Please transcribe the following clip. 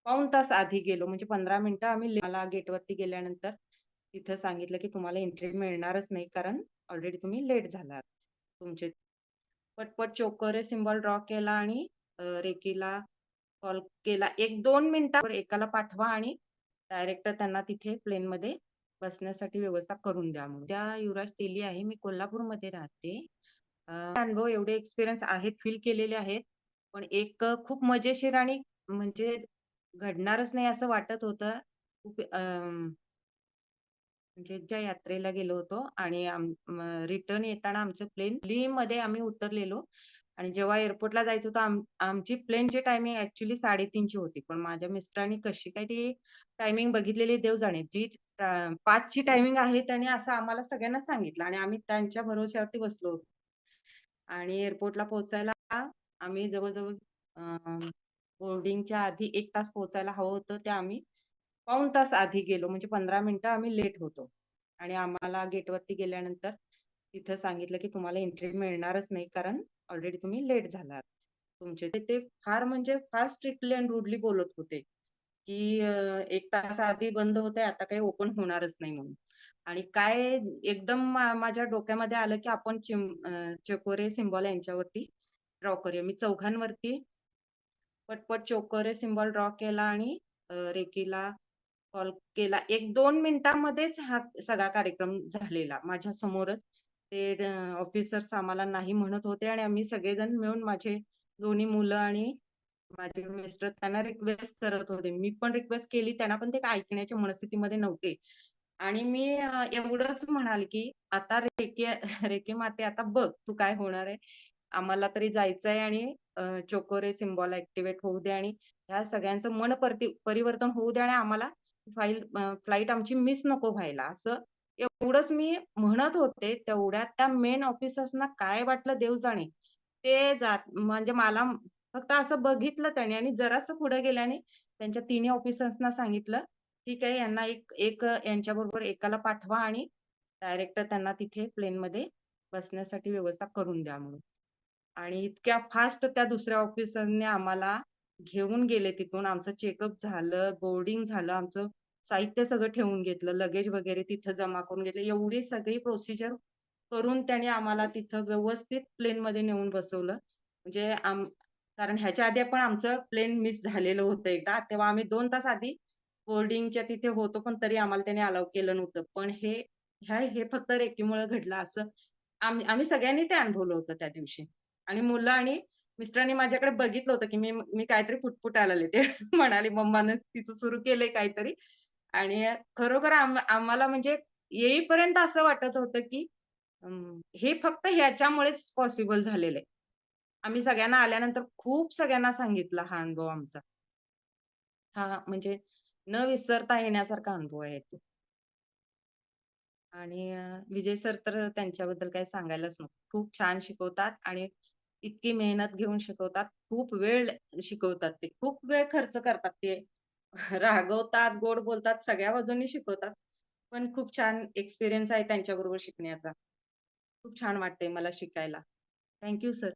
पाऊण तास आधी गेलो म्हणजे 15 मिनिटं आम्ही मला गेटवरती गेल्यानंतर तिथं सांगितलं, की तुम्हाला एंट्री मिळणारच नाही कारण ऑलरेडी तुम्ही लेट झालात. तुमचे पटपट चोकोरे सिम्बॉल ड्रॉ केला आणि रेकीला कॉल केला. 1-2 मिनिटावर एकाला पाठवा आणि डायरेक्ट त्यांना तिथे प्लेनमध्ये बसण्यासाठी व्यवस्था करून द्या म्हणून. त्या युवराज तेली आहे. मी कोल्हापूरमध्ये राहते. अनुभव एवढे एक्सपिरियन्स आहेत, फील केलेले आहेत. पण एक खूप मजेशीर आणि म्हणजे घडणारच नाही असं वाटत होतं. खूप म्हणजे ज्या यात्रेला गेलो होतो आणि रिटर्न येताना आमचं प्लेन दिल्लीमध्ये आम्ही उतरलेलो आणि जेव्हा एअरपोर्टला जायचं होतं आमची प्लेनची टायमिंग ॲक्चुअली 3:30 ची होती. पण माझ्या मिस्टरांनी कशी काय ती टायमिंग बघितलेली देव जाणे. जी 5 ची टायमिंग आहे त्याने असं आम्हाला सगळ्यांना सांगितलं आणि आम्ही त्यांच्या भरवशावरती बसलो होतो. आणि एअरपोर्टला पोहोचायला आम्ही जवळ-जवळ बोर्डिंगच्या आधी 1 तास पोहोचायला हवं होतं. ते आम्ही पाऊण तास आधी गेलो म्हणजे 15 मिनिटं आम्ही लेट होतो. आणि आम्हाला गेटवरती गेल्यानंतर तिथं सांगितलं, की तुम्हाला एंट्री मिळणारच नाही कारण ऑलरेडी तुम्ही लेट झालात. तुमचे ते ते फार म्हणजे फार स्ट्रिक्टली अँड रूडली बोलत होते, की 1 तास आधी बंद होतंय आता काही ओपन होणारच नाही म्हणून. आणि काय एकदम माझ्या डोक्यामध्ये आलं, की आपण चकोरे सिम्बॉल यांच्यावरती ड्रॉ करूया. मी चौघांवरती पटपट चोकोरे सिम्बॉल ड्रॉ केला आणि रेकीला कॉल केला. 1-2 मिनिटांमध्येच हा सगळा कार्यक्रम झालेला माझ्या समोरच. ते ऑफिसर्स आम्हाला नाही म्हणत होते आणि आम्ही सगळेजण मिळून माझे दोन्ही मुलं आणि माझे मिस्टर त्यांना रिक्वेस्ट करत होते. मी पण रिक्वेस्ट केली, त्यांना पण ते ऐकण्याच्या मनस्थितीमध्ये नव्हते. आणि मी एवढंच म्हणाले, की "आता रेके माते आता बघ तू काय होणार आहे. आम्हाला तरी जायचंय आणि चोकोरे सिम्बॉल ॲक्टिव्हेट होऊ दे आणि ह्या सगळ्यांचं मन परिवर्तन होऊ दे आणि आम्हाला फ्लाइट आमची मिस नको व्हायला." असं एवढंच मी म्हणत होते. तेवढ्यात त्या मेन ऑफिसर्सना काय वाटलं देव जाणे. ते जात म्हणजे मला फक्त असं बघितलं त्याने आणि जरासं पुढे गेल्याने त्यांच्या तिन्ही ऑफिसर्सना सांगितलं, "ठीक आहे, यांना एक एक यांच्याबरोबर एकाला पाठवा आणि डायरेक्ट त्यांना तिथे प्लेनमध्ये बसण्यासाठी व्यवस्था करून द्या" म्हणून. आणि इतक्या फास्ट त्या दुसऱ्या ऑफिसरने आम्हाला घेऊन गेले तिथून. आमचं चेकअप झालं, बोर्डिंग झालं. आमचं साहित्य सगळं ठेवून घेतलं. लगेज वगैरे तिथं जमा करून घेतलं. एवढी सगळी प्रोसिजर करून त्याने आम्हाला तिथं व्यवस्थित प्लेनमध्ये नेऊन बसवलं. म्हणजे कारण ह्याच्या आधी पण आमचं प्लेन मिस झालेलं होतं एकदा. तेव्हा आम्ही 2 तास आधी बोर्डिंगच्या तिथे होतो, पण तरी आम्हाला त्याने अलाऊ केलं नव्हतं. पण हे फक्त रेकीमुळे घडलं असं आम्ही सगळ्यांनी ते अनुभवलं होतं त्या दिवशी. आणि मुलं आणि मिस्टरांनी माझ्याकडे बघितलं होतं, की मी मी काहीतरी पुटपुटायला लागले. ते म्हणाले, "मम्मानं तिचं सुरू केलंय काहीतरी." आणि खरोखर आम्हाला म्हणजे येईपर्यंत असं वाटत होतं, की हे फक्त ह्याच्यामुळेच पॉसिबल झालेलं आहे. आम्ही सगळ्यांना आल्यानंतर खूप सगळ्यांना सांगितला हा अनुभव आमचा. हा म्हणजे न विसरता येण्यासारखा अनुभव आहे तो. आणि विजय सर तर त्यांच्याबद्दल काही सांगायलाच नको. खूप छान शिकवतात आणि इतकी मेहनत घेऊन शिकवतात. खूप वेळ शिकवतात ते. खूप वेळ खर्च करतात ते. रागवतात, गोड बोलतात, सगळ्या बाजूंनी शिकवतात. पण खूप छान एक्सपिरियन्स आहे त्यांच्याबरोबर शिकण्याचा. खूप छान वाटतंय मला शिकायला. Thank sir.